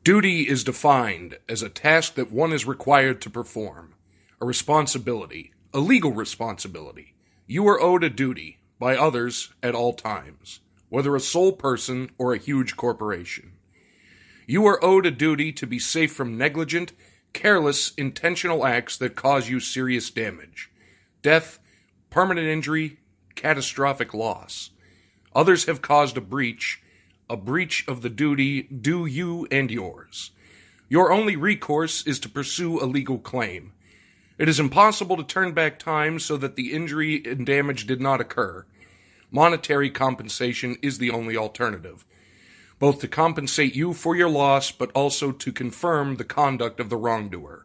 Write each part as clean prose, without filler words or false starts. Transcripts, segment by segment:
Duty is defined as a task that one is required to perform, a responsibility, a legal responsibility. You are owed a duty by others at all times, whether a sole person or a huge corporation. You are owed a duty to be safe from negligent, careless, intentional acts that cause you serious damage, death, permanent injury, catastrophic loss. Others have caused a breach of the duty due you and yours. Your only recourse is to pursue a legal claim. It is impossible to turn back time so that the injury and damage did not occur. Monetary compensation is the only alternative, both to compensate you for your loss, but also to confirm the conduct of the wrongdoer.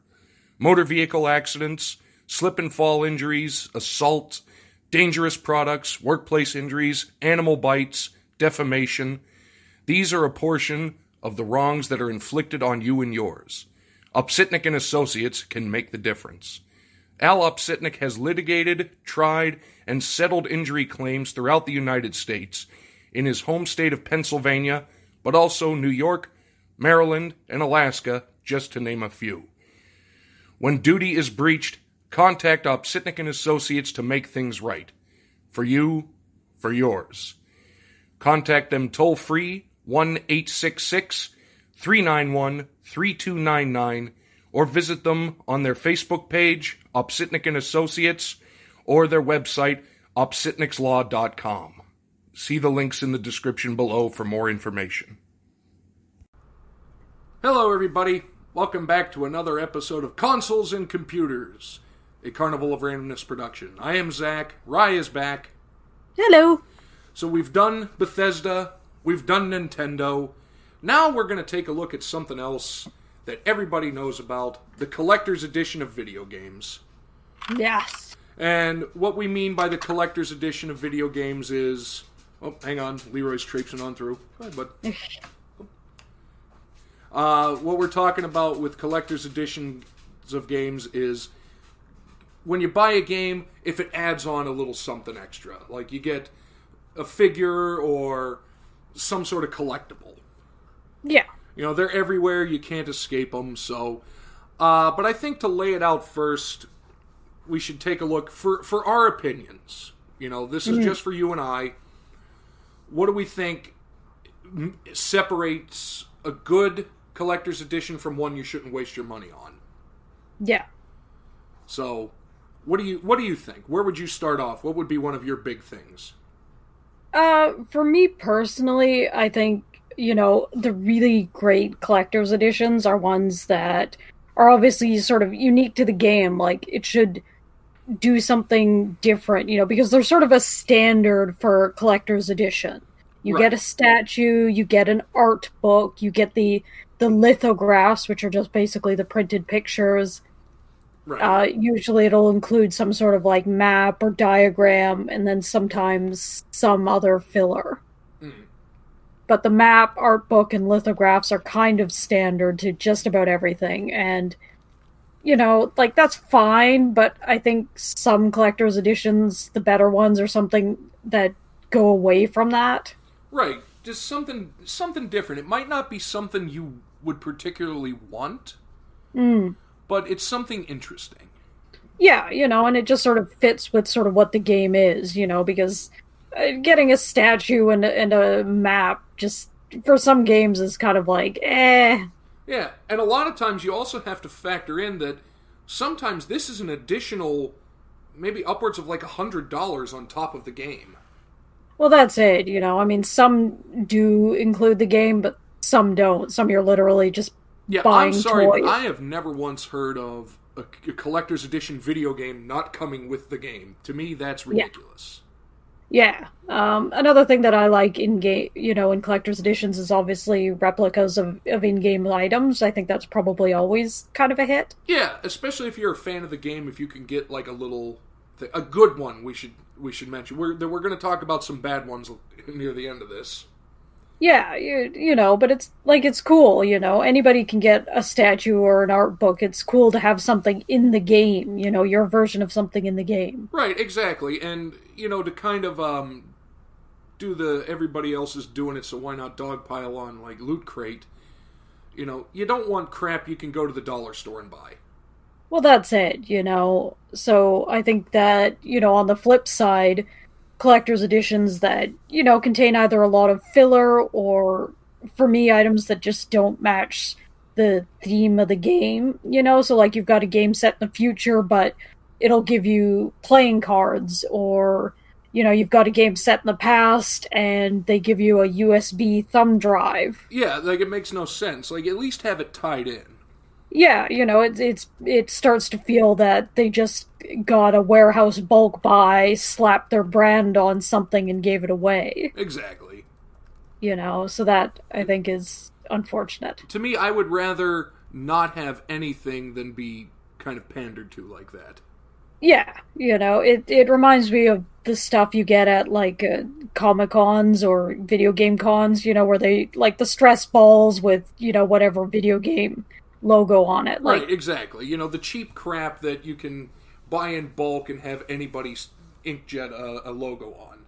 Motor vehicle accidents, slip and fall injuries, assault, dangerous products, workplace injuries, animal bites, defamation. These are a portion of the wrongs that are inflicted on you and yours. Upsitnik and Associates can make the difference. Al Upsitnik has litigated, tried, and settled injury claims throughout the United States, in his home state of Pennsylvania, but also New York, Maryland, and Alaska, just to name a few. When duty is breached, contact Upsitnik and Associates to make things right. For you, for yours. Contact them toll-free, 1-866-391-3299, or visit them on their Facebook page, Upsitnik and Associates, or their website, upsitnikslaw.com. See the links in the description below for more information. Hello, everybody. Welcome back to another episode of Consoles and Computers, a Carnival of Randomness production. I am Zach. Rye is back. Hello. So we've done Bethesda, we've done Nintendo. Now we're going to take a look at something else that everybody knows about, the collector's edition of video games. Yes. And what we mean by the collector's edition of video games is... Oh, hang on. Leroy's traipsing on through. Go ahead, bud. What we're talking about with collector's editions of games is when you buy a game, if it adds on a little something extra. Like you get a figure or some sort of collectible. Yeah. You know, they're everywhere. You can't escape them. So, but I think to lay it out first, we should take a look for our opinions. You know, this is just for you and I. What do we think separates a good collector's edition from one you shouldn't waste your money on? Yeah. So, what do you think? Where would you start off? What would be one of your big things? For me personally, I think, you know, the really great collector's editions are ones that are obviously sort of unique to the game. Like, it should do something different, you know, because there's sort of a standard for collector's edition. You get a statue, you get an art book, you get the lithographs, which are just basically the printed pictures. Right. Usually it'll include some sort of like map or diagram, and then sometimes some other filler. But the map, art book, and lithographs are kind of standard to just about everything. And, you know, like, that's fine, but I think some collector's editions, the better ones, are something that go away from that. Right. Just something different. It might not be something you would particularly want, but it's something interesting. Yeah, you know, and it just sort of fits with sort of what the game is, you know, because getting a statue and a map just, for some games, is kind of like, eh. Yeah, and a lot of times you also have to factor in that sometimes this is an additional, maybe upwards of like $100 on top of the game. Well, that's it, you know. I mean, some do include the game, but some don't. Some you're literally just buying I'm sorry, toys. But I have never once heard of a collector's edition video game not coming with the game. To me, that's ridiculous. Yeah. Another thing that I like in game, you know, in collector's editions is obviously replicas of in-game items. I think that's probably always kind of a hit. Yeah, especially if you're a fan of the game. If you can get like a good one, we should mention. We're going to talk about some bad ones near the end of this. Yeah, you know, but it's cool, you know. Anybody can get a statue or an art book. It's cool to have something in the game, you know, your version of something in the game. Right, exactly. And, you know, to kind of do the everybody else is doing it, so why not dogpile on, like, Loot Crate? You know, you don't want crap you can go to the dollar store and buy. Well, that's it, you know. So I think that, you know, on the flip side, collector's editions that, you know, contain either a lot of filler or, for me, items that just don't match the theme of the game, you know? So, like, you've got a game set in the future, but it'll give you playing cards, or, you know, you've got a game set in the past and they give you a USB thumb drive. Yeah, like, it makes no sense. Like, at least have it tied in. Yeah, you know, it starts to feel that they just got a warehouse bulk buy, slapped their brand on something, and gave it away. Exactly. You know, so that I think is unfortunate. To me, I would rather not have anything than be kind of pandered to like that. Yeah, you know, it reminds me of the stuff you get at like Comic Cons or video game cons. You know, where they like the stress balls with, you know, whatever video game logo on it. Like, right, exactly. You know, the cheap crap that you can buy in bulk and have anybody inkjet a logo on.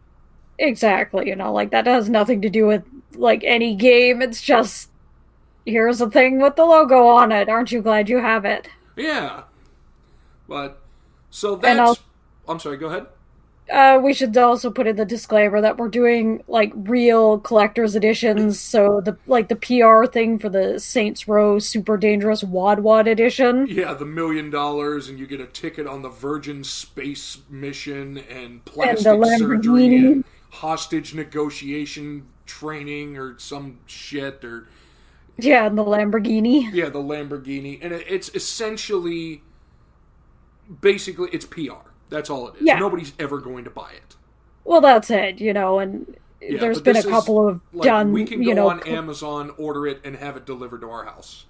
exactly, you know, like that has nothing to do with like any game. It's just here's a thing with the logo on it. Aren't you glad you have it? Yeah. But, so And that's... I'm sorry, go ahead. we should also put in the disclaimer that we're doing like real collector's editions. So the PR thing for the Saints Row Super Dangerous Wad Wad edition. Yeah, the $1 million, and you get a ticket on the Virgin space mission, and And the plastic surgery, Lamborghini. and hostage negotiation training, or some shit, or... Yeah, and the Lamborghini. Yeah, the Lamborghini. And it's essentially... Basically, it's PR. That's all it is. Yeah. Nobody's ever going to buy it. Well, that's it, you know, and Yeah, there's but been a this is, couple of like, done, we can you go know, on Amazon, order it, and have it delivered to our house.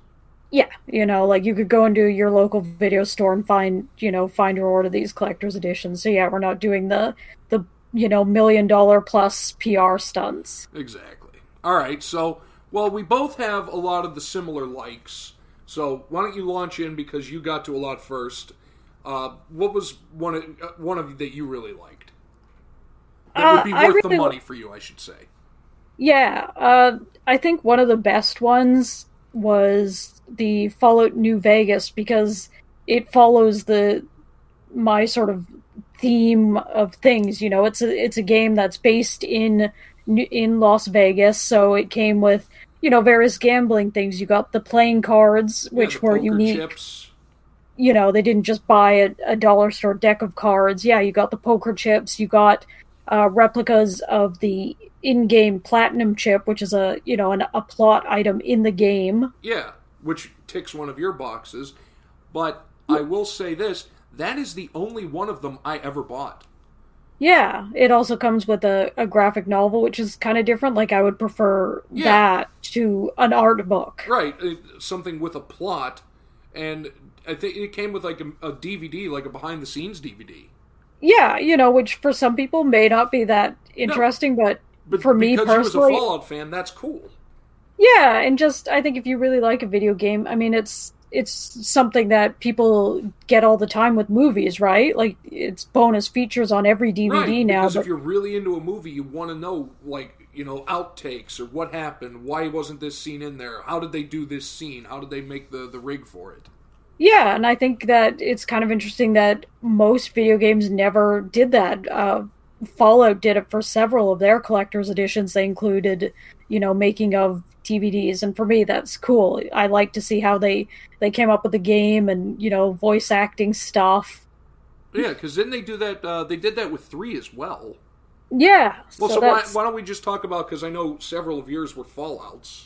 yeah, you know, like you could go into your local video store and find, you know, find or order these collector's editions. So yeah, we're not doing the you know, $1 million plus PR stunts. Exactly. All right, so, well, we both have a lot of the similar likes. So why don't you launch in, because you got to a lot first. What was one of that you really liked? That would be worth the money for you, I should say. Yeah, I think one of the best ones was the Fallout New Vegas, because it follows my sort of theme of things. You know, it's a game that's based in Las Vegas, so it came with, you know, various gambling things. You got the playing cards, which were unique. Chips. You know, they didn't just buy a dollar store deck of cards. Yeah, you got the poker chips. You got replicas of the in-game platinum chip, which is a plot item in the game. Yeah, which ticks one of your boxes. But I will say this, that is the only one of them I ever bought. Yeah, it also comes with a graphic novel, which is kind of different. Like, I would prefer that to an art book. Right, something with a plot, and I think it came with like a DVD, like a behind-the-scenes DVD. Yeah, you know, which for some people may not be that interesting, but for me personally... Because you was a Fallout fan, that's cool. Yeah, and just, I think if you really like a video game, I mean, it's something that people get all the time with movies, right? Like, it's bonus features on every DVD now. Because if you're really into a movie, you want to know, like, you know, outtakes, or what happened, why wasn't this scene in there, how did they do this scene, how did they make the rig for it? Yeah, and I think that it's kind of interesting that most video games never did that. Fallout did it for several of their collector's editions. They included, you know, making of DVDs, and for me, that's cool. I like to see how they came up with the game and, you know, voice acting stuff. Yeah, because didn't they do that? They did that with 3 as well. Yeah. Well, so why don't we just talk about, because I know several of yours were Fallouts.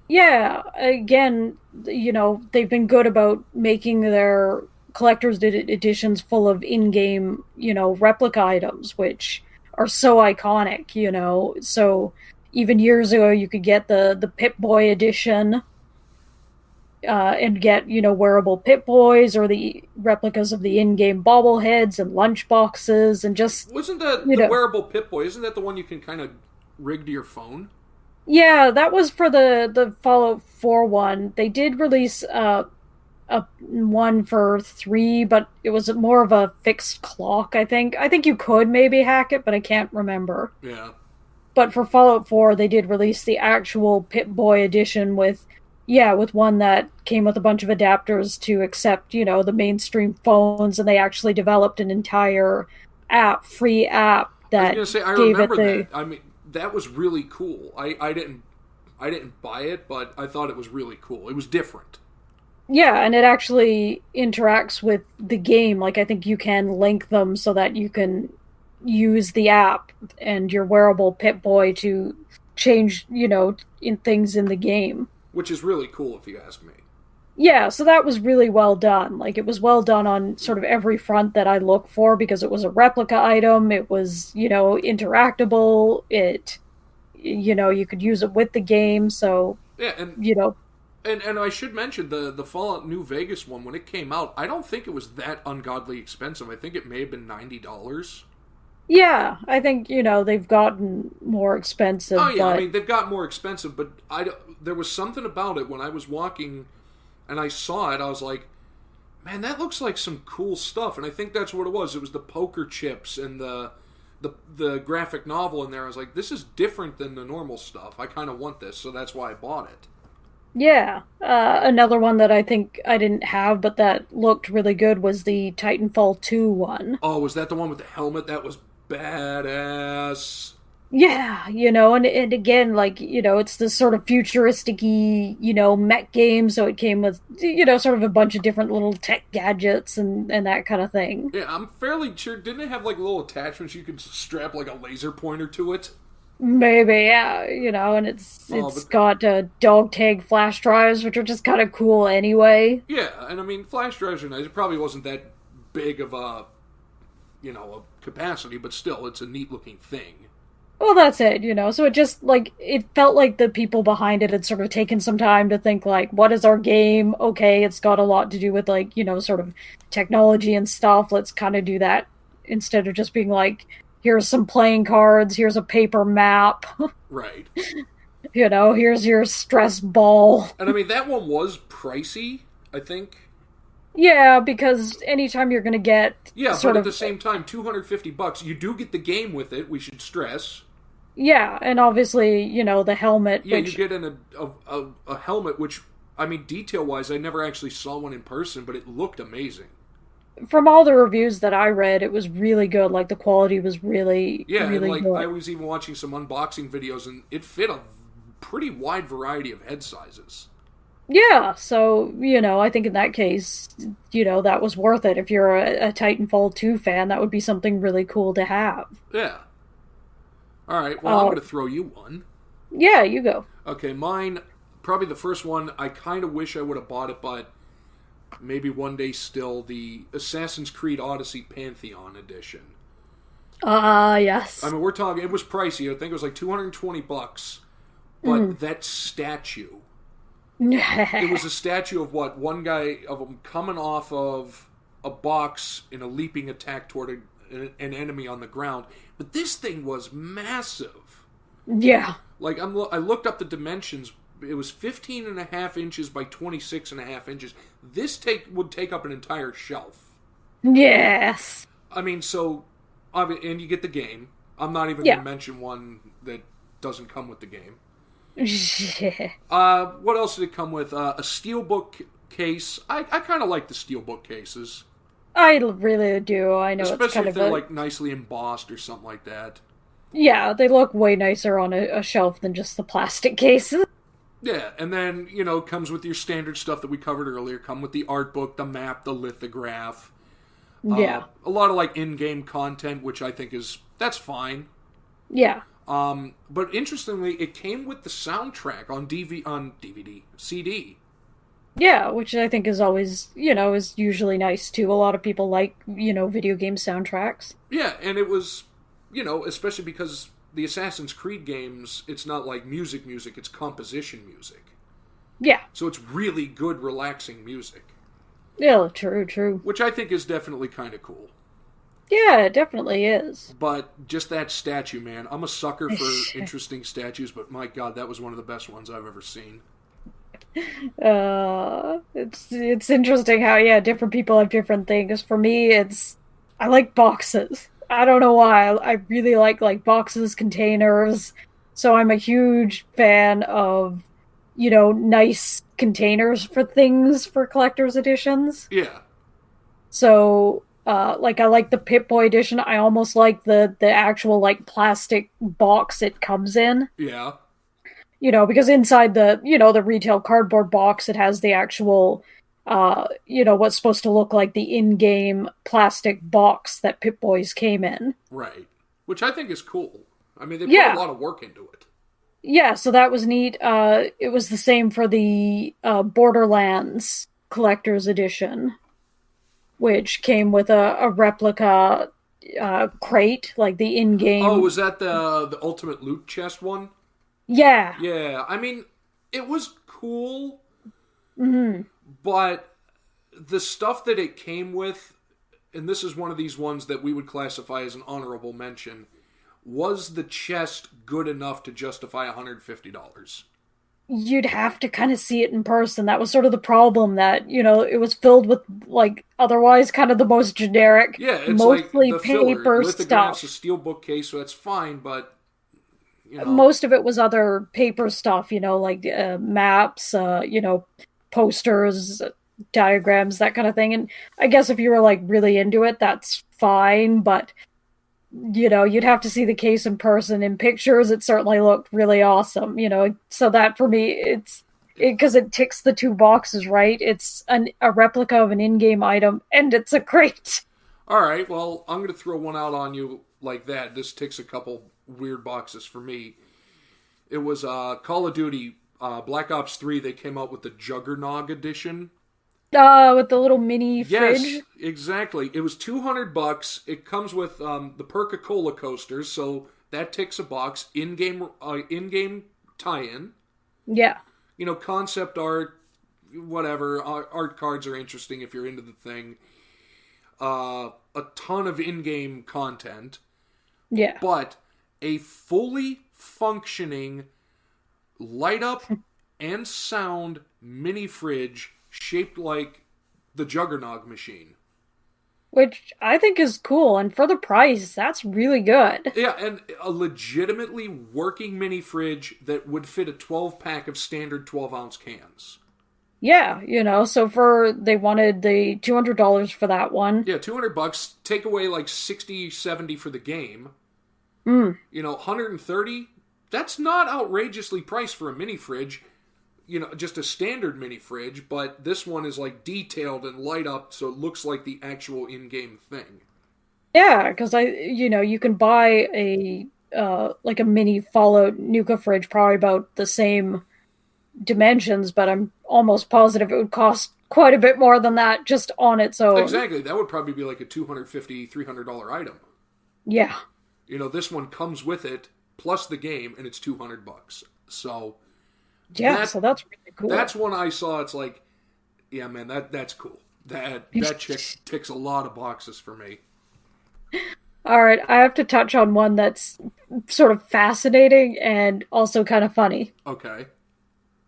Yeah, again, you know, they've been good about making their collector's editions full of in-game, you know, replica items, which are so iconic, you know. So even years ago, you could get the Pip-Boy edition and get, you know, wearable Pip-Boys, or the replicas of the in-game bobbleheads and lunchboxes, and just... Wasn't that the wearable Pip-Boy? Isn't that the one you can kind of rig to your phone? Yeah, that was for the Fallout 4 one. They did release a one for 3, but it was more of a fixed clock, I think. I think you could maybe hack it, but I can't remember. Yeah. But for Fallout 4, they did release the actual Pip-Boy edition with Yeah, with one that came with a bunch of adapters to accept, the mainstream phones, and they actually developed an entire free app I was that gonna say I gave it remember the that. I mean, that was really cool. I didn't buy it, but I thought it was really cool. It was different. yeah, and it actually interacts with the game. Like I think you can link them so that you can use the app and your wearable Pip Boy to change, in things in the game. Which is really cool if you ask me. Yeah, so that was really well done. Like it was well done on sort of every front that I look for because it was a replica item, it was, interactable, you could use it with the game, so, Yeah, you know, and I should mention the Fallout New Vegas one when it came out. I don't think it was that ungodly expensive. I think it may have been $90. yeah, I think, they've gotten more Oh expensive, yeah, I but mean they've got more expensive, but there was something about it when I was walking and I saw it. I was like, man, that looks like some cool stuff, and I think that's what it was. It was the poker chips and the graphic novel in there. I was like, this is different than the normal stuff. I kind of want this, so that's why I bought it. yeah. Another one that I think I didn't have, but that looked really good was the Titanfall 2 one. Oh, was that the one with the helmet? That was badass. Yeah, and again, like, it's this sort of futuristic y, mech game, so it came with, sort of a bunch of different little tech gadgets and that kind of thing. Yeah, I'm fairly sure. Didn't it have like little attachments you could strap like a laser pointer to it? Maybe, yeah, and it's Oh, it's but got dog tag flash drives, which are just kind of cool anyway. yeah, and I mean, flash drives are nice. It probably wasn't that big of a capacity, but still, it's a neat looking thing. Well, that's it, so it just, like, it felt like the people behind it had sort of taken some time to think, like, what is our game? Okay, it's got a lot to do with, like, sort of technology and stuff. Let's kind of do that instead of just being like, here's some playing cards, here's a paper map, Right. here's your stress ball. And I mean, that one was pricey, I think. Yeah, because anytime you're going to get Yeah, sort but at of, the same time, $250. You do get the game with it. We should stress. yeah, and obviously, the helmet, Yeah, which, you get a helmet, which I mean, detail wise, I never actually saw one in person, but it looked amazing. from all the reviews that I read, it was really good. Like, the quality was really, Yeah, and really like I good. was even watching some unboxing videos, and it fit a pretty wide variety of head sizes. Yeah, so, I think in that case, that was worth it. If you're a Titanfall 2 fan, that would be something really cool to have. Yeah. All right. Well, I'm going to throw you one. Yeah, you go. Okay, mine, probably the first one. I kind of wish I would have bought it, but maybe one day still. The Assassin's Creed Odyssey Pantheon edition. Ah, yes. I mean, we're talking. It was pricey. I think it was like $220. But that statue. It was a statue of what? One guy of him coming off of a box in a leaping attack toward an enemy on the ground. But this thing was massive. Yeah. Like, I looked up the dimensions. It was 15 and a half inches by 26 and a half inches. This would take up an entire shelf. Yes. I mean, so, and you get the game. I'm not even Yeah. going to mention one that doesn't come with the game. Yeah. What else did it come with? A steelbook case. I kind of like the steelbook cases. I really do. I know it's Especially kind if of they're like nicely embossed or something like that. Yeah, they look way nicer on a shelf than just the plastic cases. Yeah, and then, it comes with your standard stuff that we covered earlier. Come with the art book, the map, the lithograph. Yeah. A lot of like in-game content, which I think that's fine. Yeah. But interestingly, it came with the soundtrack on DVD, CD. Yeah, which I think is always, is usually nice too. A lot of people like, video game soundtracks. Yeah, and it was, especially because the Assassin's Creed games, it's not like music, it's composition music. Yeah. So it's really good, relaxing music. Yeah, true. Which I think is definitely kind of cool. Yeah, it definitely is. But just that statue, man. I'm a sucker for interesting statues, but my God, that was one of the best ones I've ever seen. It's interesting how, yeah, different people have different things. For me, I like boxes. I don't know why. I really like boxes, containers. So I'm a huge fan of, nice containers for things for collector's editions. Yeah. So, like, I like the Pip-Boy edition. I almost like the actual, like, plastic box it comes in. Yeah. Because inside the retail cardboard box, it has the actual, what's supposed to look like the in-game plastic box that Pip-Boys came in. Right. Which I think is cool. I mean, they put Yeah. a lot of work into it. Yeah, so that was neat. It was the same for the Borderlands Collector's Edition, which came with a replica crate, like the in-game. Oh, was that the Ultimate Loot Chest one? Yeah. Yeah, I mean, it was cool, Mm-hmm. but the stuff that it came with, and this is one of these ones that we would classify as an honorable mention, was the chest good enough to justify $150? You'd have to kind of see it in person. That was sort of the problem, that, it was filled with, like, otherwise kind of the most generic, Yeah, it's mostly like the filler, paper lithographs, stuff. a steel bookcase, so that's fine, but, Most of it was other paper stuff, like maps, posters, diagrams, that kind of thing. And I guess if you were, like, really into it, that's fine, but you'd have to see the case in person. In pictures, it certainly looked really awesome, so that for me, because it ticks the two boxes, right? It's a replica of an in-game item, and it's a crate. All right, well, I'm going to throw one out on you like that. This ticks a couple weird boxes for me. It was Call of Duty Black Ops 3. They came out with the Juggernog edition. With the little mini fridge. Yes, exactly. It was $200. It comes with the Perca-Cola coasters, so that ticks a box. In-game tie-in. Yeah. Concept art, whatever. Art cards are interesting if you're into the thing. A ton of in-game content. Yeah. But a fully functioning light up and sound mini fridge shaped like the Juggernog machine. Which I think is cool, and for the price, that's really good. Yeah, and a legitimately working mini fridge that would fit a 12-pack of standard 12-ounce cans. Yeah, so they wanted the $200 for that one. Yeah, $200, take away like 60, 70 for the game. Mm. $130, that's not outrageously priced for a mini fridge. Just a standard mini fridge, but this one is like detailed and light up, so it looks like the actual in-game thing. Yeah, because you can buy a like a mini Fallout Nuka fridge, probably about the same dimensions, but I'm almost positive it would cost quite a bit more than that just on its own. Exactly, that would probably be like a $250, $300 item. Yeah. This one comes with it, plus the game, and it's $200. So... yeah, so that's really cool. That's one I saw. It's like, yeah, man, that's cool. That chick ticks a lot of boxes for me. All right, I have to touch on one that's sort of fascinating and also kind of funny. Okay.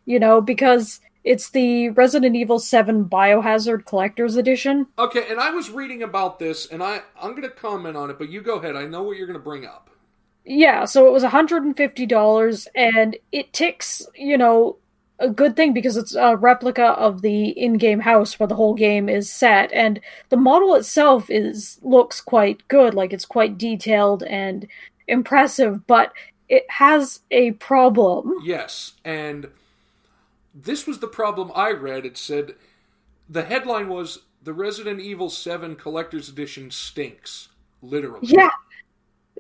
Because it's the Resident Evil 7 Biohazard Collector's Edition. Okay, and I was reading about this, and I'm going to comment on it, but you go ahead. I know what you're going to bring up. Yeah, so it was $150, and it ticks, a good thing because it's a replica of the in-game house where the whole game is set, and the model itself looks quite good, like it's quite detailed and impressive, but it has a problem. Yes, and this was the problem I read. It said, the headline was, the Resident Evil 7 Collector's Edition stinks. Literally. Yeah.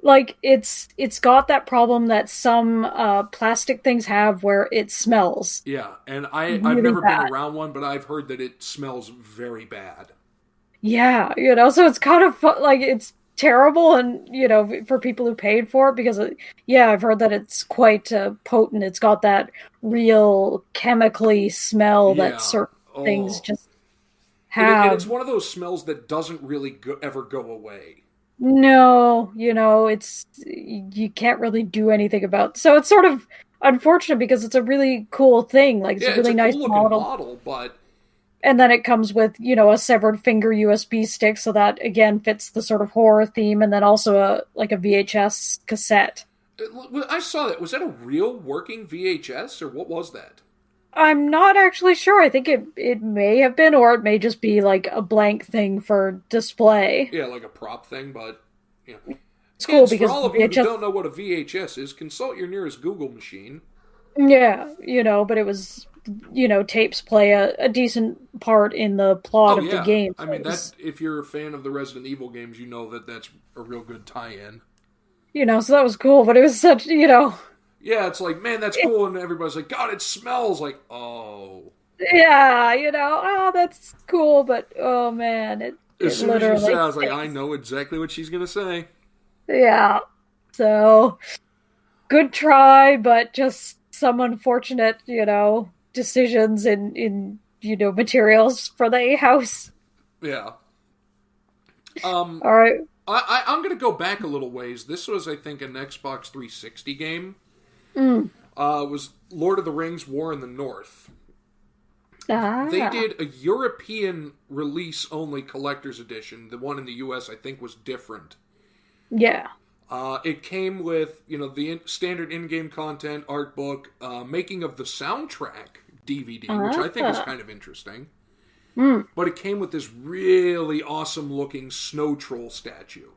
Like, it's got that problem that some plastic things have where it smells. Yeah, and I've really never bad. been around one, but I've heard that it smells very bad. Yeah, so it's kind of like, it's terrible, and, for people who paid for it, because, I've heard that it's quite potent. It's got that real chemically smell that certain things just have. And it's one of those smells that doesn't really ever go away. No, you can't really do anything about. So it's sort of unfortunate because it's a really cool thing. Like, it's a really nice cool model, but... And then it comes with, a severed finger USB stick, so that, again, fits the sort of horror theme, and then also a VHS cassette. I saw that. Was that a real working VHS, or what was that? I'm not actually sure. I think it may have been, or it may just be like a blank thing for display. Yeah, like a prop thing, but you know. It's cool Kids, for because all of you who VHS, don't know what a VHS is, consult your nearest Google machine. yeah, but it was, tapes play a decent part in the plot Oh of the yeah, game. I So mean that. If you're a fan of the Resident Evil games, you know that that's a real good tie-in. so that was cool, but it was such, Yeah, it's like, man, that's it, cool, and everybody's like, God, it smells like, oh. yeah, oh, that's cool, but oh man, As it soon as you said, literally I was like, I stinks. know exactly what she's gonna say. Yeah. So good try, but just some unfortunate, decisions in materials for the house. Yeah. Um, All right. I'm gonna go back a little ways. This was, I think, an Xbox 360 game. Mm. Was Lord of the Rings: War in the North. They Ah. did a European release only collector's edition. The one in the US, I think, was different. Yeah. It came with, the standard in-game content, art book, making of the soundtrack DVD, which I think is kind of interesting. Mm. But it came with this really awesome-looking snow troll statue.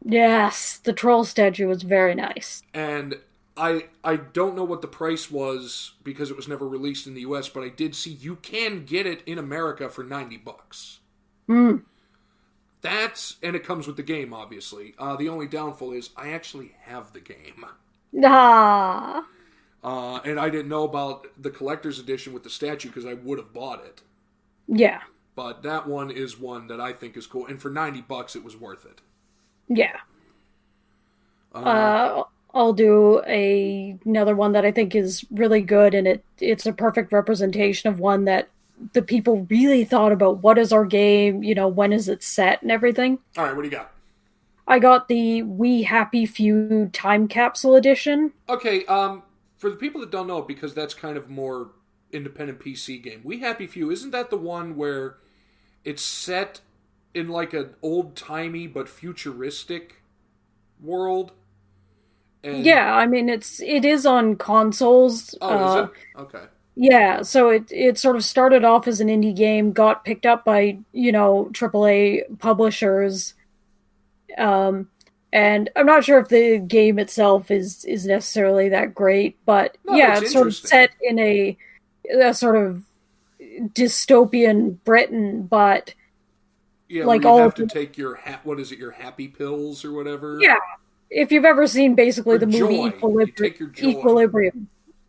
Yes, the troll statue was very nice. And I don't know what the price was because it was never released in the US, but I did see you can get it in America for $90. Mm. And it comes with the game, obviously. The only downfall is I actually have the game. Ah. And I didn't know about the collector's edition with the statue because I would have bought it. Yeah. But that one is one that I think is cool. And for $90, it was worth it. Yeah. I'll do another one that I think is really good, and it's a perfect representation of one that the people really thought about. What is our game? When is it set and everything? All right, what do you got? I got the We Happy Few Time Capsule Edition. Okay, for the people that don't know, because that's kind of more independent PC game, We Happy Few, isn't that the one where it's set in like an old-timey but futuristic world? And... Yeah, I mean it is on consoles. Oh, is it? Okay. Yeah, so it sort of started off as an indie game, got picked up by, AAA publishers. And I'm not sure if the game itself is necessarily that great, but No, yeah, it's it's sort of set in a sort of dystopian Britain, but yeah, like where you all have to take your your happy pills or whatever. yeah. If you've ever seen basically Or the movie joy. You take your joy. Equilibrium,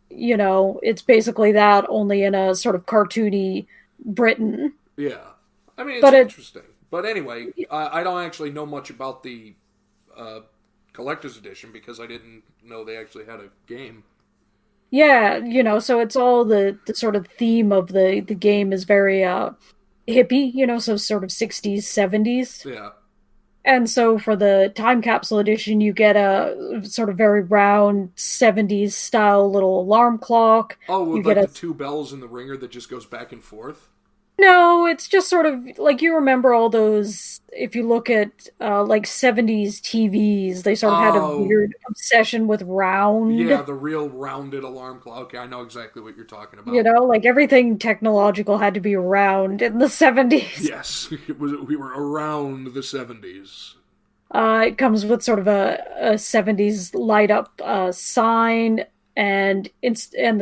it's basically that only in a sort of cartoony Britain. Yeah. I mean, it's But interesting. But anyway, I don't actually know much about the collector's edition because I didn't know they actually had a game. Yeah, so it's all the sort of theme of the game is very hippie, so sort of 60s, 70s. Yeah. And so for the time capsule edition, you get a sort of very round 70s style little alarm clock. Oh, with you like get the two bells in the ringer that just goes back and forth? No, it's just sort of like you remember all those. If you look at like 70s TVs, they sort of had a weird obsession with round. Yeah, the real rounded alarm clock. Okay, I know exactly what you're talking about. Like everything technological had to be round in the 70s. Yes, we were around the 70s. It comes with sort of a 70s light up sign, and the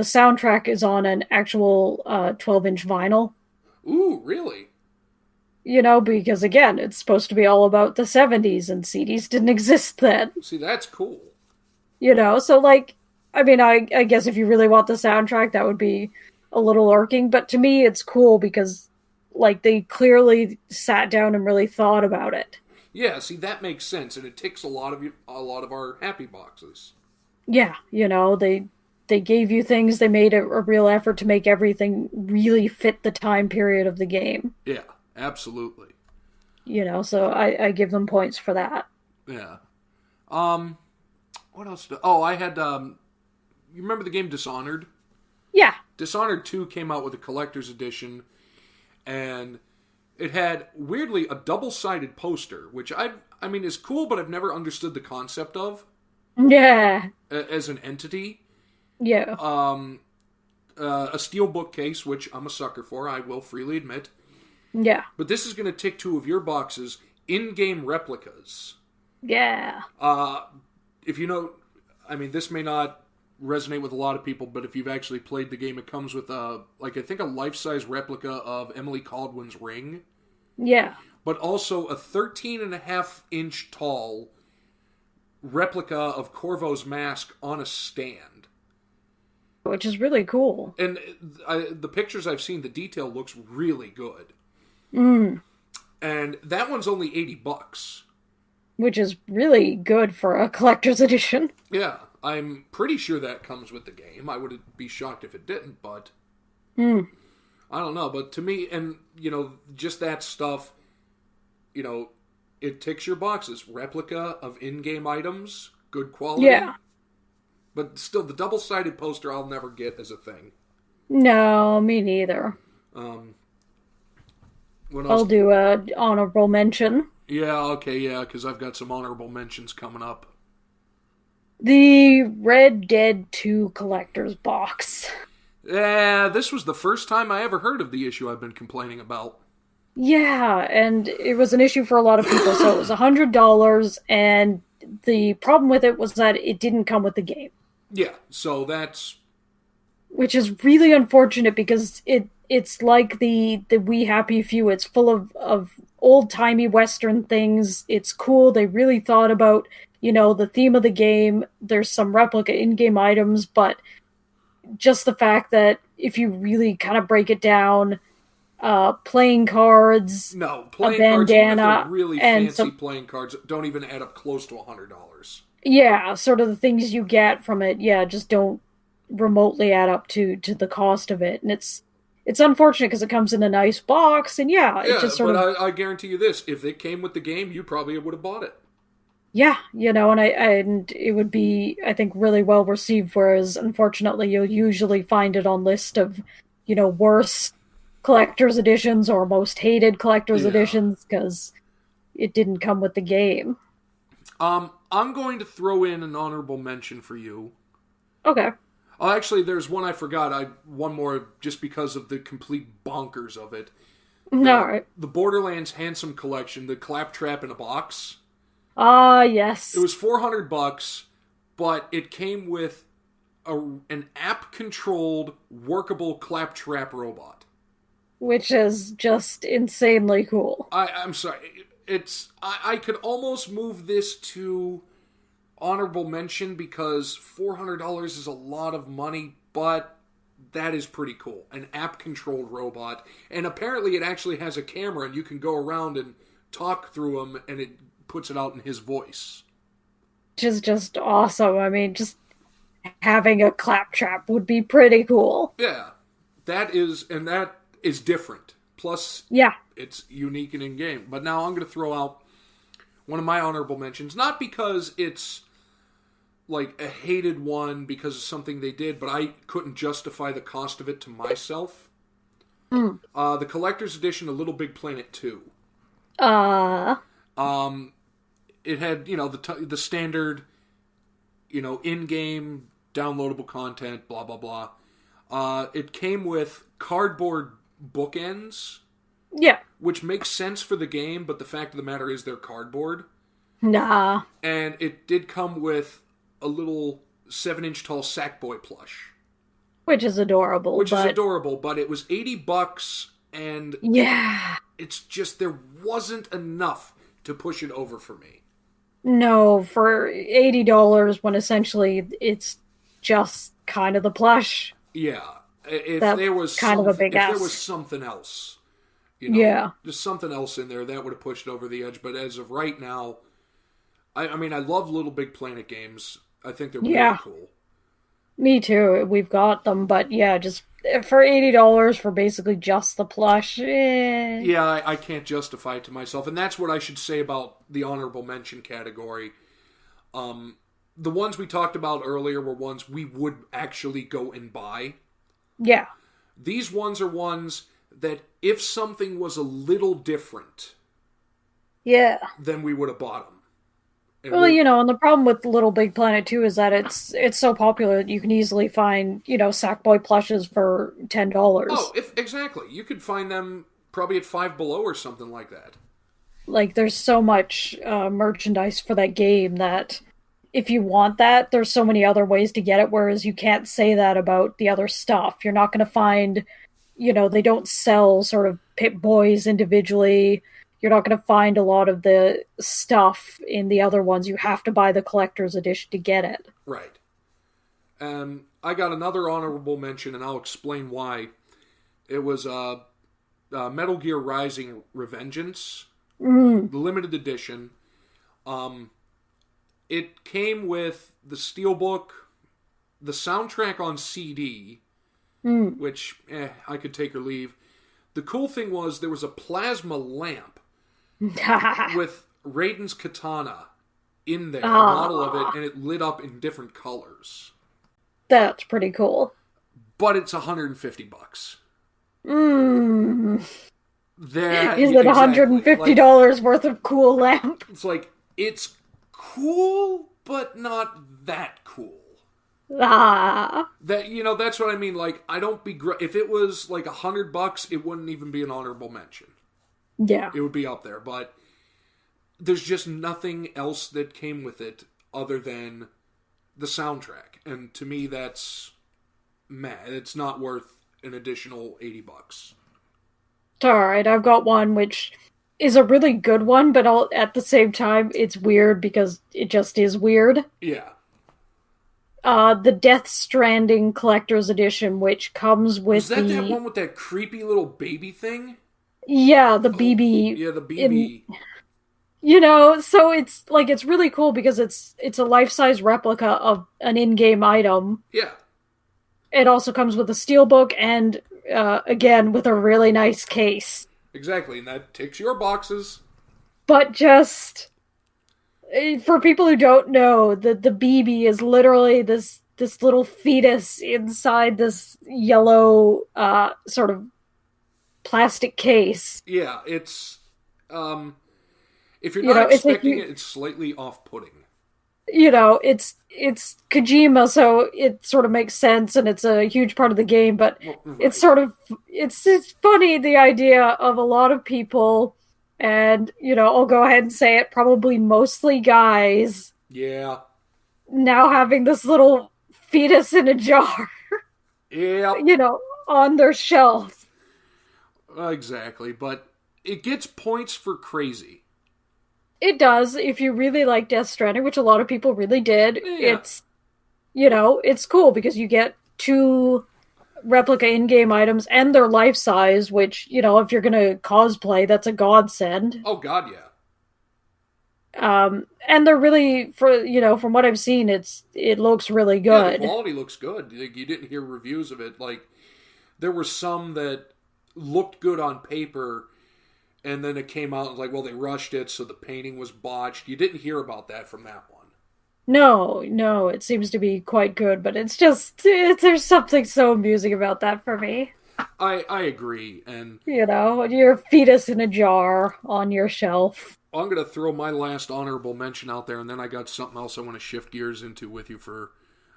soundtrack is on an actual 12-inch vinyl. Ooh, really? Because again, it's supposed to be all about the 70s and CDs didn't exist then. See, that's cool. So like, I mean, I guess if you really want the soundtrack, that would be a little irking, but to me it's cool because like they clearly sat down and really thought about it. Yeah, see, that makes sense, and it ticks a lot of our happy boxes. Yeah, they gave you things, they made a real effort to make everything really fit the time period of the game. Yeah, absolutely. So I give them points for that. Yeah. What else? I had, you remember the game Dishonored? Yeah. Dishonored 2 came out with a collector's edition, and it had, weirdly, a double-sided poster, which I mean, is cool, but I've never understood the concept of. Yeah. As an entity. Yeah. a steel bookcase, which I'm a sucker for, I will freely admit. Yeah. But this is going to tick 2 of your boxes, in-game replicas. Yeah. If you know, I mean, this may not resonate with a lot of people, but if you've actually played the game, it comes with I think a life-size replica of Emily Caldwin's ring. Yeah. But also a 13.5-inch tall replica of Corvo's mask on a stand. Which is really cool. And the pictures I've seen, the detail looks really good. Mm. And that one's only $80. Which is really good for a collector's edition. Yeah, I'm pretty sure that comes with the game. I would be shocked if it didn't, but... Mm. I don't know, but to me, and, just that stuff, it ticks your boxes. Replica of in-game items, good quality. Yeah. But still, the double-sided poster I'll never get as a thing. No, me neither. What else? I'll do a honorable mention. Yeah, okay, yeah, because I've got some honorable mentions coming up. The Red Dead 2 collector's box. Yeah, this was the first time I ever heard of the issue I've been complaining about. Yeah, and it was an issue for a lot of people, so it was $100, and the problem with it was that it didn't come with the game. Yeah, so that's... Which is really unfortunate because it's like the We Happy Few. It's full of old-timey Western things. It's cool. They really thought about, the theme of the game. There's some replica in-game items, but just the fact that if you really kind of break it down, playing cards, no, playing a bandana, cards, even if they're really and fancy playing cards, don't even add up close to $100. Yeah, sort of the things you get from it, just don't remotely add up to the cost of it. And it's unfortunate because it comes in a nice box, and it just sort of... I guarantee you this, if it came with the game, you probably would have bought it. Yeah, and it would be, I think, really well received, whereas, unfortunately, you'll usually find it on list of, worst collector's editions or most hated collector's editions, because it didn't come with the game. I'm going to throw in an honorable mention for you. Okay. Oh, actually, there's one I forgot. One more just because of the complete bonkers of it. Alright. The Borderlands Handsome Collection, the Claptrap in a box. Ah, yes. It was $400, but it came with an app-controlled, workable Claptrap robot. Which is just insanely cool. I'm sorry. I could almost move this to honorable mention because $400 is a lot of money, but that is pretty cool. An app-controlled robot. And apparently it actually has a camera, and you can go around and talk through them, and it puts it out in his voice. Which is just awesome. I mean, just having a Claptrap would be pretty cool. Yeah. That is different. Plus, it's unique and in-game. But now I'm going to throw out one of my honorable mentions. Not because it's like a hated one because of something they did, but I couldn't justify the cost of it to myself. The collector's edition of Little Big Planet 2. It had, the standard, in-game downloadable content, blah, blah, blah. It came with cardboard bookends. Yeah. Which makes sense for the game, but the fact of the matter is they're cardboard. Nah. And it did come with a little 7-inch tall Sackboy plush. Which is adorable. Is adorable, but it was $80, and... Yeah. It's just, there wasn't enough to push it over for me. No, for $80 when essentially it's just kind of the plush. Yeah. If there was kind of a big ass. If there was something else, just something else in there, that would have pushed it over the edge. But as of right now, I mean, I love Little Big Planet games. I think they're really cool. Me too. We've got them, but just for $80 for basically just the plush. Yeah, I can't justify it to myself, and that's what I should say about the honorable mention category. The ones we talked about earlier were ones we would actually go and buy. Yeah. These ones are ones that if something was a little different, then we would have bought them. Well, and the problem with Little Big Planet 2 is that it's so popular that you can easily find, Sackboy plushes for $10. Oh, if exactly. You could find them probably at Five Below or something like that. Like, there's so much merchandise for that game that if you want that, there's so many other ways to get it, whereas you can't say that about the other stuff. You're not going to find, they don't sell sort of Pip Boys individually. You're not going to find a lot of the stuff in the other ones. You have to buy the collector's edition to get it. Right. I got another honorable mention, and I'll explain why. It was Metal Gear Rising Revengeance, the limited edition. It came with the steelbook, the soundtrack on CD, which I could take or leave. The cool thing was there was a plasma lamp with Raiden's katana in there, a model of it, and it lit up in different colors. That's pretty cool. But it's $150. There, is it $150 worth of cool lamp? It's like, it's cool, but not that cool. That that's what I mean. Like, I don't begrudge. If it was like $100, it wouldn't even be an honorable mention. Yeah, it would be up there. But there's just nothing else that came with it other than the soundtrack, and to me, that's meh. It's not worth an additional $80. Alright, I've got one which is a really good one, but at the same time, it's weird because it just is weird. Yeah. The Death Stranding Collector's Edition, which comes with Is that that one with that creepy little baby thing? Yeah, the BB. Yeah, the BB. So it's really cool because it's a life-size replica of an in-game item. Yeah. It also comes with a steelbook and, again, with a really nice case. Exactly, and that ticks your boxes. But just, for people who don't know, the BB is literally this little fetus inside this yellow sort of plastic case. Yeah, it's if you're not expecting it, it's slightly off-putting. It's Kojima, so it sort of makes sense, and it's a huge part of the game, but right. It's funny, the idea of a lot of people, and, I'll go ahead and say it, probably mostly guys. Yeah. Now having this little fetus in a jar. Yeah. On their shelf. Exactly, but it gets points for crazy. It does, if you really like Death Stranding, which a lot of people really did. Yeah. It's cool because you get 2 replica in-game items and they're life-size, which, if you're gonna cosplay, that's a godsend. Oh god, yeah. And they're really, from what I've seen, it looks really good. Yeah, the quality looks good. You didn't hear reviews of it. Like, there were some that looked good on paper, and then it came out like, well, they rushed it, so the painting was botched. You didn't hear about that from that one. No, it seems to be quite good, but it's just, there's something so amusing about that for me. I agree, and... your fetus in a jar on your shelf. I'm going to throw my last honorable mention out there, and then I got something else I want to shift gears into with you for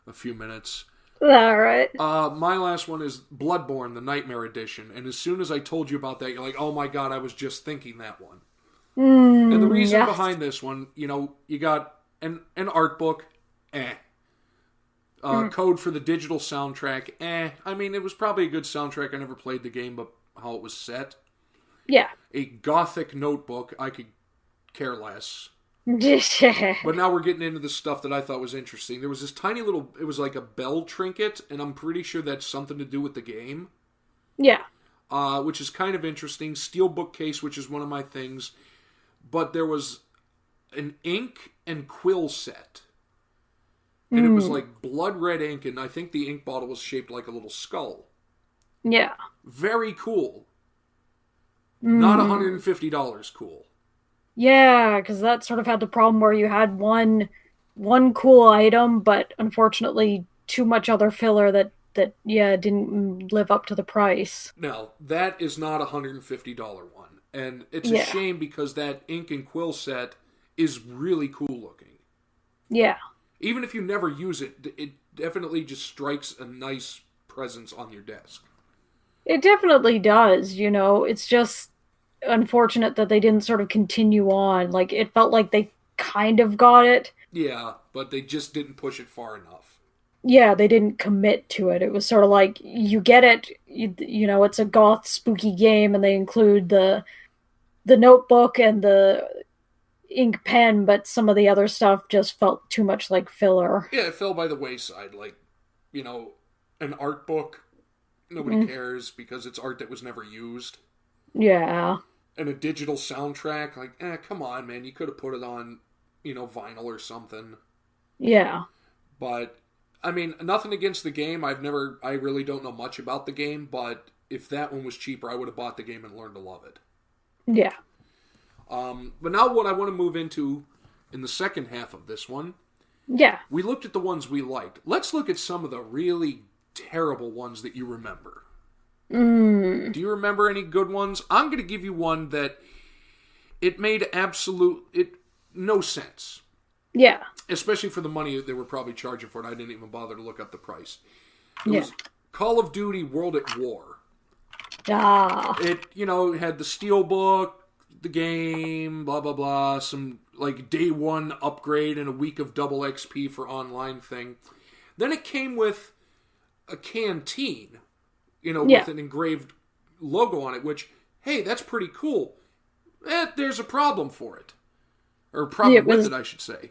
a few minutes. Alright. My last one is Bloodborne, the Nightmare Edition, and as soon as I told you about that, you're like, oh my god, I was just thinking that one. And the reason behind this one, you got an art book, code for the digital soundtrack, I mean, it was probably a good soundtrack. I never played the game, but how it was set. Yeah. A gothic notebook, I could care less. But now we're getting into the stuff that I thought was interesting. There was this tiny little, it was like a bell trinket, and I'm pretty sure that's something to do with the game. Yeah. Which is kind of interesting. Steel bookcase, which is one of my things. But there was an ink and quill set. And it was like blood red ink, and I think the ink bottle was shaped like a little skull. Yeah. Very cool. Not $150 cool. Yeah, because that sort of had the problem where you had one cool item, but unfortunately too much other filler that didn't live up to the price. No, that is not a $150 one. And it's a shame because that ink and quill set is really cool looking. Yeah. Even if you never use it, it definitely just strikes a nice presence on your desk. It definitely does, you know. It's just unfortunate that they didn't sort of continue on. Like, it felt like they kind of got it. Yeah, but they just didn't push it far enough. Yeah, they didn't commit to it. It was sort of like, you get it, you know, it's a goth spooky game, and they include the notebook and the ink pen, but some of the other stuff just felt too much like filler. Yeah, it fell by the wayside. Like, you know, an art book, nobody Mm, cares because it's art that was never used. yeah. And a digital soundtrack, like, come on, man, you could have put it on, vinyl or something. Yeah. But, I mean, nothing against the game. I really don't know much about the game, but if that one was cheaper, I would have bought the game and learned to love it. Yeah. But now what I want to move into in the second half of this one, Yeah. we looked at the ones we liked. Let's look at some of the really terrible ones that you remember. Mm. Do you remember any good ones? I'm going to give you one that it made no sense. Yeah. Especially for the money they were probably charging for it. I didn't even bother to look up the price. It Yeah. was Call of Duty World at War. Ah. It, had the Steelbook, the game, blah, blah, blah, some, like, day one upgrade and a week of double XP for online thing. Then it came with a canteen, Yeah. with an engraved logo on it, which, hey, that's pretty cool. There's a problem for it. Or a problem with it, I should say.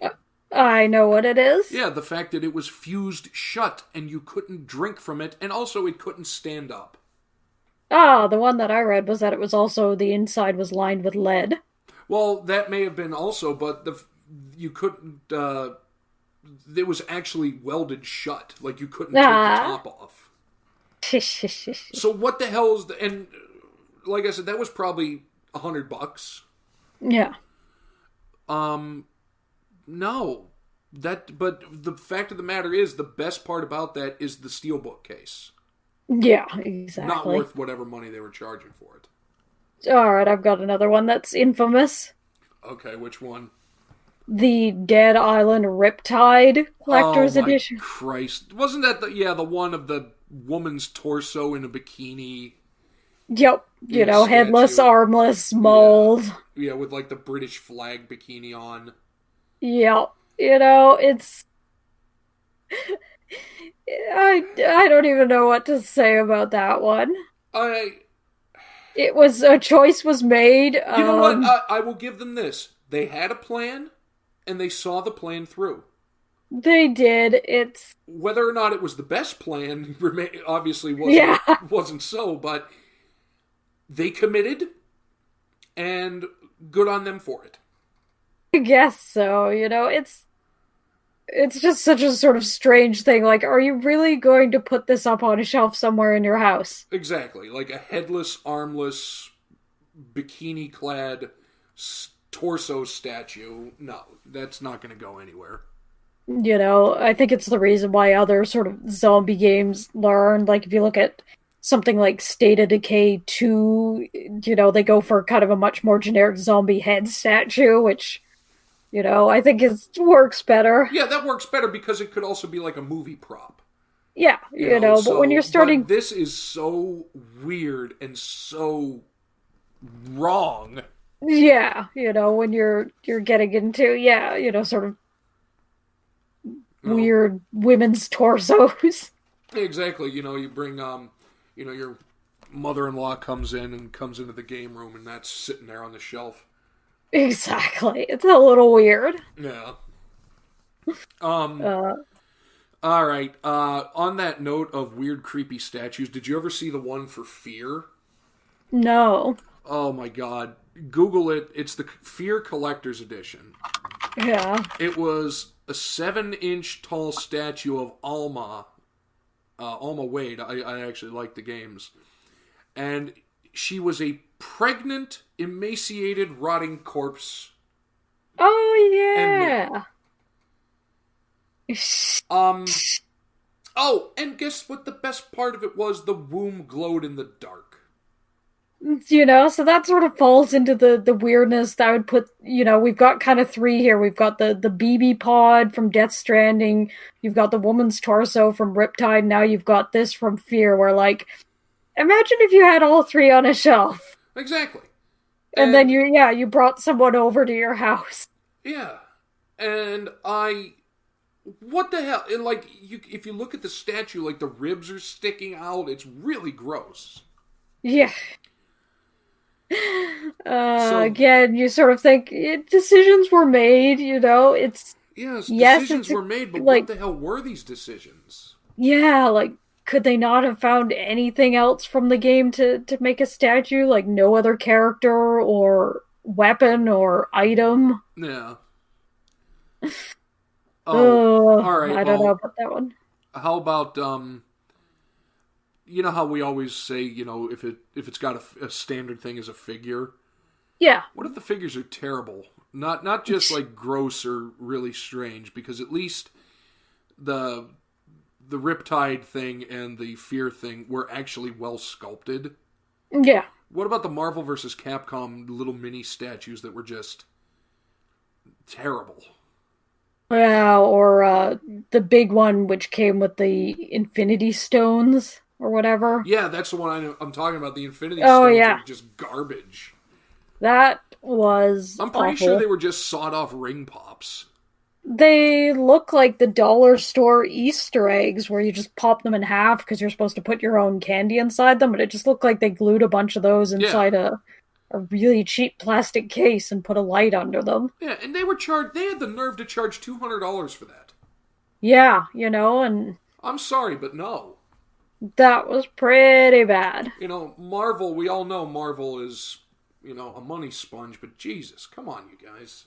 I know what it is. Yeah, the fact that it was fused shut and you couldn't drink from it, and also it couldn't stand up. Ah, the one that I read was that it was also the inside was lined with lead. Well, that may have been also, but you couldn't. It was actually welded shut, like you couldn't take the top off. So what the hell is the? And like I said, that was probably $100. Yeah. No, but the fact of the matter is, the best part about that is the steelbook case. Yeah, exactly. Not worth whatever money they were charging for it. Alright, I've got another one that's infamous. Okay, which one? The Dead Island Riptide Collector's Oh my Edition. Christ! Wasn't that the one of the woman's torso in a bikini? Yep. You know, statue. headless, armless, mold. Yeah, with like the British flag bikini on. Yep. You know, it's I don't even know what to say about that one. It was a choice was made. You know what? I will give them this. They had a plan, and they saw the plan through. They did. It's whether or not it was the best plan, obviously wasn't so, but they committed, and good on them for it. I guess so. You know, it's just such a sort of strange thing. Like, are you really going to put this up on a shelf somewhere in your house? Exactly. Like a headless, armless, bikini-clad torso statue. No, that's not going to go anywhere. You know, I think it's the reason why other sort of zombie games learned. Like, if you look at something like State of Decay 2, you know, they go for kind of a much more generic zombie head statue, which, you know, I think works better. Yeah, that works better because it could also be like a movie prop. Yeah, you know, but when you're starting... But this is so weird and so wrong. Yeah, you know, when you're getting into, you know, sort of weird women's torsos. Exactly. You know, you bring, your mother-in-law comes into the game room, and that's sitting there on the shelf. Exactly. It's a little weird. Yeah. All right. On that note of weird, creepy statues, did you ever see the one for Fear? No. Oh my God. Google it. It's the Fear Collector's Edition. Yeah. It was a 7-inch tall statue of Alma Wade. I actually like the games. And she was a pregnant, emaciated, rotting corpse. Oh, yeah. Oh, and guess what the best part of it was? The womb glowed in the dark. So that sort of falls into the weirdness that I would put, we've got kind of three here. We've got the BB pod from Death Stranding, you've got the woman's torso from Riptide, now you've got this from Fear, where, like, imagine if you had all three on a shelf, Exactly. and then And you brought someone over to your house. yeah. And I what the hell? And like if you look at the statue, like the ribs are sticking out, it's really gross. Yeah. So Again, you sort of think decisions were made, yes, yes, decisions it's were made, but what like, the hell were these decisions? yeah, like, could they not have found anything else from the game to make a statue? Like, no other character or weapon or item? Yeah. Oh, all right. I don't know Well, about that one. how about you know how we always say, if it's got a standard thing as a figure. Yeah. What if the figures are terrible? Not just like gross or really strange, because at least the Riptide thing and the Fear thing were actually well sculpted. Yeah. What about the Marvel vs. Capcom little mini statues that were just terrible? Yeah, or the big one which came with the Infinity Stones or whatever. Yeah, that's the one I'm talking about. The Infinity Oh Stones yeah. were just garbage. That was I'm pretty sure they awful. were just sawed off ring pops. They look like the dollar store Easter eggs where you just pop them in half because you're supposed to put your own candy inside them, but it just looked like they glued a bunch of those Yeah. inside a really cheap plastic case and put a light under them. Yeah, and they were charged. They had the nerve to charge $200 for that. Yeah, and I'm sorry, but no. that was pretty bad. Marvel. We all know Marvel is, a money sponge. But Jesus, come on, you guys.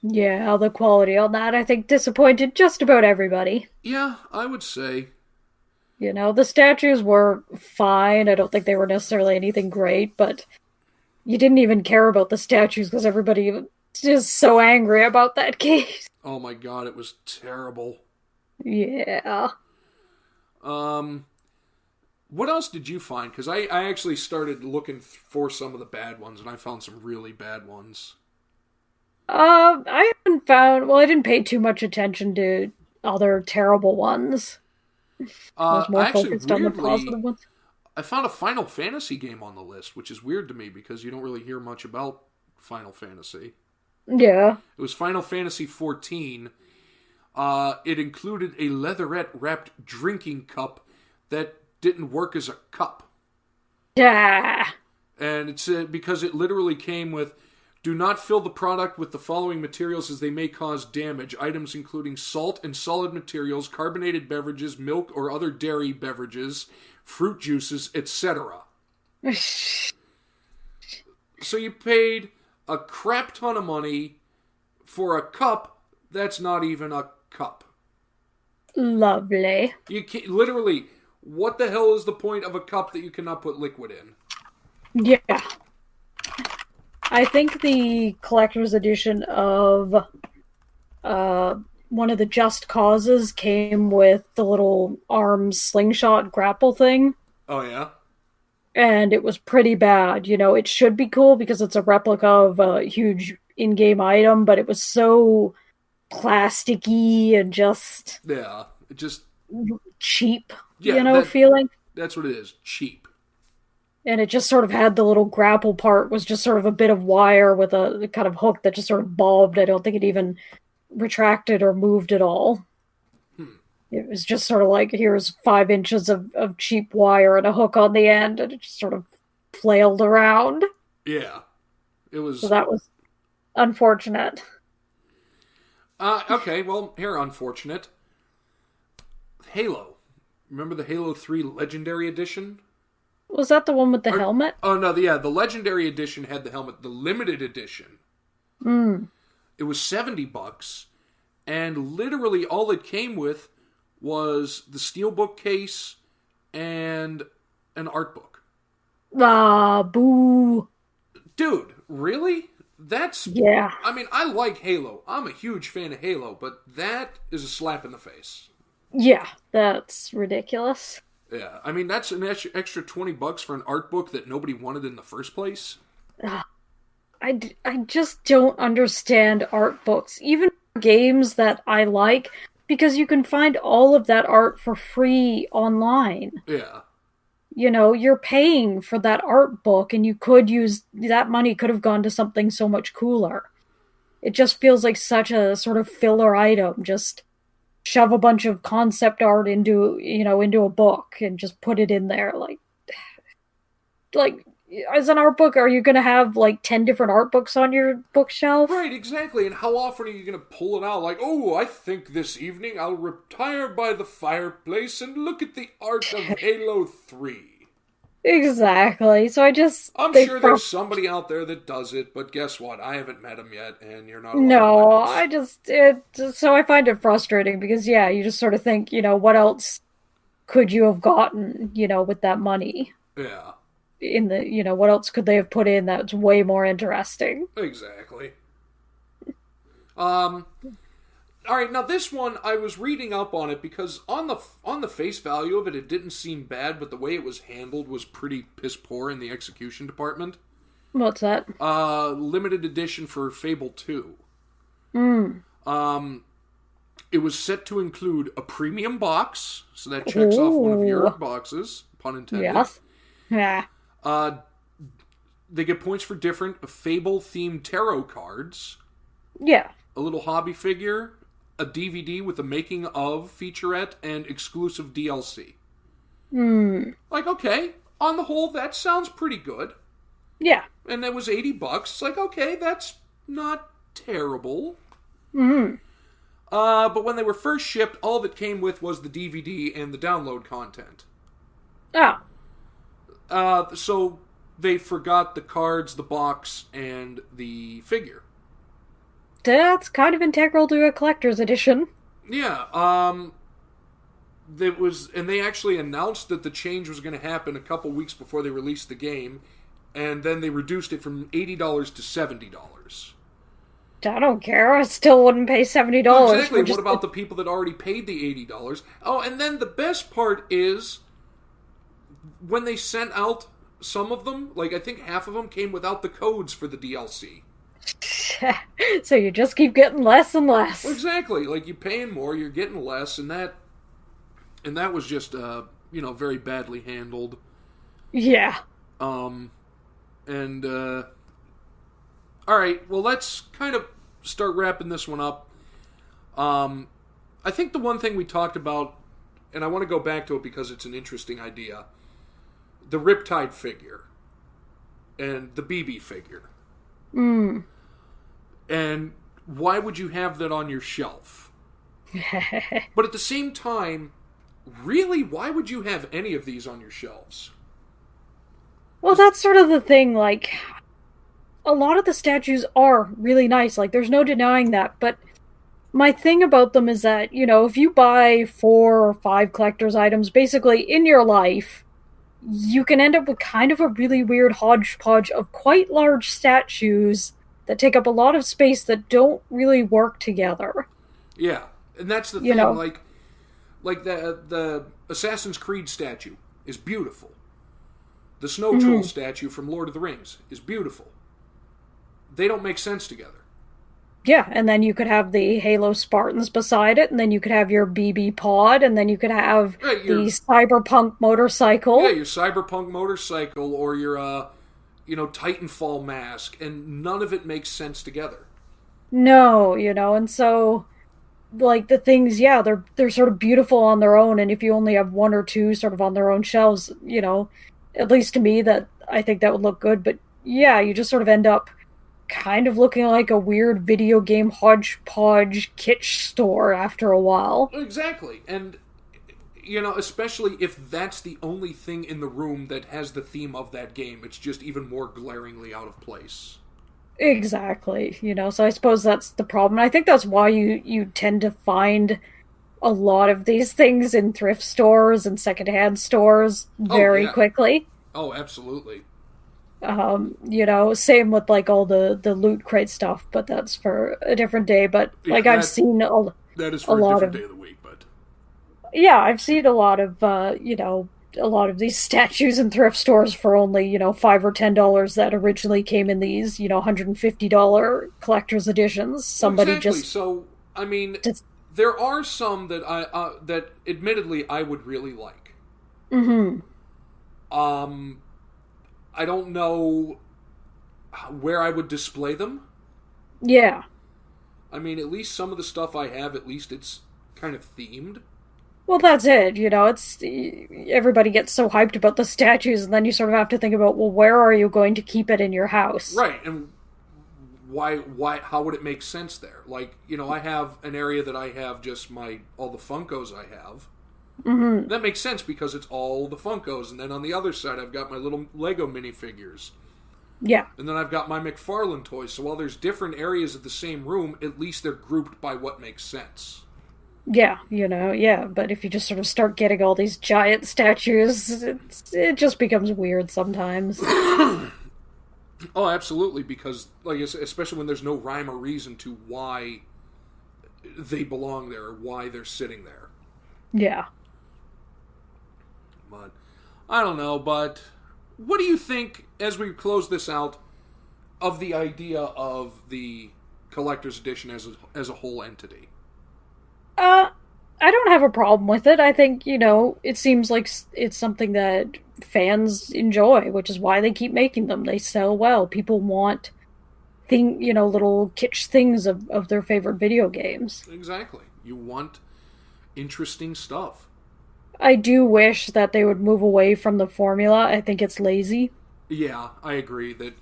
Yeah, the quality on that, I think, disappointed just about everybody. Yeah, I would say. The statues were fine. I don't think they were necessarily anything great, but you didn't even care about the statues because everybody was just so angry about that case. Oh my God, it was terrible. Yeah. Um, what else did you find? Because I actually started looking for some of the bad ones, and I found some really bad ones. I haven't found, well, I didn't pay too much attention to other terrible ones. I was more Actually, focused on the weirdly, positive ones. I found a Final Fantasy game on the list, which is weird to me because you don't really hear much about Final Fantasy. Yeah. It was Final Fantasy 14. It included a leatherette wrapped drinking cup that didn't work as a cup. Yeah. And it's because it literally came with: do not fill the product with the following materials as they may cause damage. Items including salt and solid materials, carbonated beverages, milk or other dairy beverages, fruit juices, etc. So you paid a crap ton of money for a cup that's not even a cup. Lovely. You can't, literally, what the hell is the point of a cup that you cannot put liquid in? Yeah. I think the collector's edition of one of the Just Causes came with the little arm slingshot grapple thing. Oh, yeah? And it was pretty bad. It should be cool because it's a replica of a huge in-game item, but it was so plasticky and just Yeah, it just... cheap, Yeah, feeling. that's what it is. Cheap. And it just sort of had the little grapple part was just sort of a bit of wire with a kind of hook that just sort of bobbed. I don't think it even retracted or moved at all. It was just sort of like, here's 5 inches of cheap wire and a hook on the end, and it just sort of flailed around. Yeah. It was... So that was unfortunate. Okay, well, here, unfortunate. Halo. Remember the Halo 3 Legendary Edition? Was that the one with the helmet? Oh, no, the Legendary Edition had the helmet. The Limited Edition. It was $70, and literally all it came with was the steelbook case and an art book. Ah, boo. Dude, really? That's... Yeah. I mean, I like Halo. I'm a huge fan of Halo, but that is a slap in the face. Yeah, that's ridiculous. Yeah, I mean, that's an extra $20 for an art book that nobody wanted in the first place. Ugh, I just don't understand art books, even games that I like, because you can find all of that art for free online. Yeah. You're paying for that art book, and you could use that money could have gone to something so much cooler. It just feels like such a sort of filler item. Just shove a bunch of concept art into a book and just put it in there. Like as an art book, are you going to have like 10 different art books on your bookshelf? Right, exactly. And how often are you going to pull it out? Like, oh, I think this evening I'll retire by the fireplace and look at the art of Halo 3. Exactly. So I'm sure there's somebody out there that does it, but guess what? I haven't met him yet, and you're not allowed No, so I find it frustrating because, yeah, you just sort of think, what else could you have gotten, with that money? Yeah. What else could they have put in that's way more interesting? Exactly. All right, now this one I was reading up on it because on the face value of it, it didn't seem bad, but the way it was handled was pretty piss poor in the execution department. What's that? Limited edition for Fable 2. Hmm. It was set to include a premium box, so that checks off one of your boxes, pun intended. Yes. Yeah. They get points for different Fable-themed tarot cards. Yeah. A little hobby figure, a DVD with the making of featurette, and exclusive DLC. Like, okay, on the whole, that sounds pretty good. Yeah. And that was $80. It's like, okay, that's not terrible. But when they were first shipped, all that came with was the DVD and the download content. Oh. So they forgot the cards, the box, and the figure. That's kind of integral to a collector's edition. Yeah, they actually announced that the change was going to happen a couple weeks before they released the game, and then they reduced it from $80 to $70. I don't care. I still wouldn't pay $70. No, exactly. What about the people that already paid the $80? Oh, and then the best part is when they sent out some of them, like I think half of them came without the codes for the DLC. So you just keep getting less and less. Well, exactly. Like you're paying more, you're getting less, and that was just very badly handled. Yeah. All right, well, let's kind of start wrapping this one up. I think the one thing we talked about, and I want to go back to it because it's an interesting idea, the Riptide figure and the BB figure. And why would you have that on your shelf? But at the same time, really, why would you have any of these on your shelves? Well, that's sort of the thing, like, a lot of the statues are really nice, like, there's no denying that, but my thing about them is that, if you buy 4 or 5 collector's items, basically, in your life, you can end up with kind of a really weird hodgepodge of quite large statues that take up a lot of space that don't really work together. Yeah, and that's the thing, like the Assassin's Creed statue is beautiful. The Snow Troll statue from Lord of the Rings is beautiful. They don't make sense together. Yeah, and then you could have the Halo Spartans beside it, and then you could have your BB pod, and then you could have the cyberpunk motorcycle. Yeah, your cyberpunk motorcycle, or your, Titanfall mask, and none of it makes sense together. No, and so, like, the things, yeah, they're sort of beautiful on their own, and if you only have 1 or 2 sort of on their own shelves, at least to me, that I think that would look good, but yeah, you just sort of end up kind of looking like a weird video game hodgepodge kitsch store after a while. Exactly. And, especially if that's the only thing in the room that has the theme of that game, it's just even more glaringly out of place. Exactly. So I suppose that's the problem. I think that's why you tend to find a lot of these things in thrift stores and secondhand stores very quickly. Oh, absolutely. Same with like all the Loot Crate stuff, but that's for a different day. But I've seen that is for a different day of the week. But yeah, I've seen a lot of a lot of these statues in thrift stores for only, $5 or $10 that originally came in these, $150 collector's editions. Well, Somebody exactly. just, So, I mean, just there are some that that admittedly I would really like. mm-hmm. Um, I don't know where I would display them. Yeah. I mean, at least some of the stuff I have, at least it's kind of themed. Well, that's it. It's everybody gets so hyped about the statues, and then you sort of have to think about, well, where are you going to keep it in your house? Right, and how would it make sense there? Like, I have an area that I have just all the Funkos I have. Mm-hmm. That makes sense because it's all the Funkos, and then on the other side I've got my little Lego minifigures. Yeah. And then I've got my McFarlane toys, so while there's different areas of the same room, at least they're grouped by what makes sense. Yeah, yeah, but if you just sort of start getting all these giant statues, it just becomes weird sometimes. Oh, absolutely, because, like, especially when there's no rhyme or reason to why they belong there or why they're sitting there. Yeah. But, I don't know, but what do you think, as we close this out, of the idea of the collector's edition as a whole entity? I don't have a problem with it. I think, it seems like it's something that fans enjoy, which is why they keep making them. They sell well. People want little kitsch things of their favorite video games. Exactly. You want interesting stuff. I do wish that they would move away from the formula. I think it's lazy. Yeah, I agree that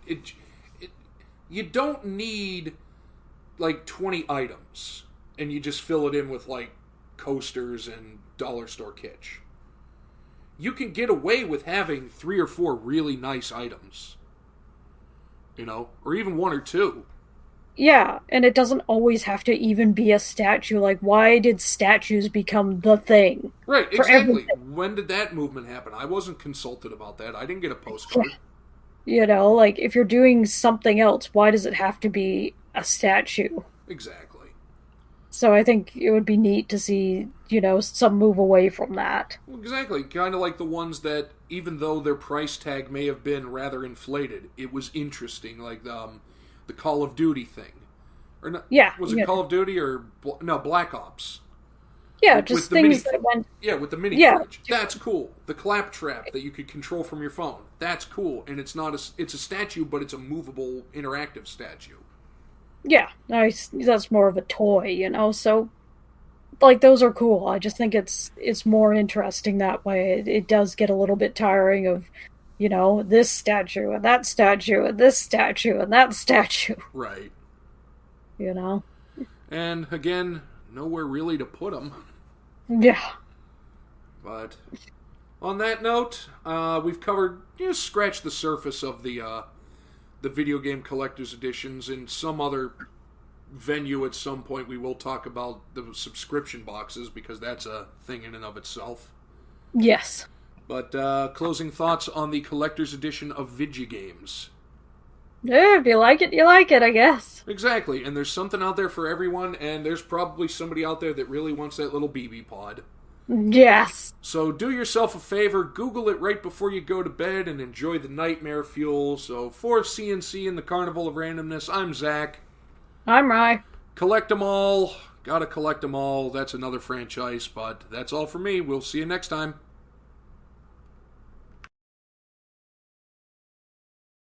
you don't need like 20 items and you just fill it in with like coasters and dollar store kitsch. You can get away with having 3 or 4 really nice items. Or even 1 or 2. Yeah, and it doesn't always have to even be a statue. Like, why did statues become the thing? Right, exactly. When did that movement happen? I wasn't consulted about that. I didn't get a postcard. Like, if you're doing something else, why does it have to be a statue? Exactly. So I think it would be neat to see, some move away from that. Well, exactly. Kind of like the ones that, even though their price tag may have been rather inflated, it was interesting. Like the Call of Duty thing. Or not, yeah. Was it Call of Duty or... No, Black Ops. Yeah, just things that went... Yeah, with the mini fridge. That's cool. The claptrap that you could control from your phone. That's cool. And it's a statue, but it's a movable, interactive statue. Yeah, that's more of a toy, so, like, those are cool. I just think it's more interesting that way. It does get a little bit tiring of, this statue, and that statue, and this statue, and that statue. Right. And, again, nowhere really to put them. Yeah. But, on that note, we've covered, scratched the surface of the video game collector's editions. In some other venue at some point we will talk about the subscription boxes, because that's a thing in and of itself. Yes. But closing thoughts on the collector's edition of Vigigames. Yeah, if you like it, you like it, I guess. Exactly, and there's something out there for everyone, and there's probably somebody out there that really wants that little BB pod. Yes. So do yourself a favor, Google it right before you go to bed, and enjoy the nightmare fuel. So for CNC and the Carnival of Randomness, I'm Zach. I'm Rye. Collect them all. Gotta collect them all. That's another franchise, but that's all for me. We'll see you next time.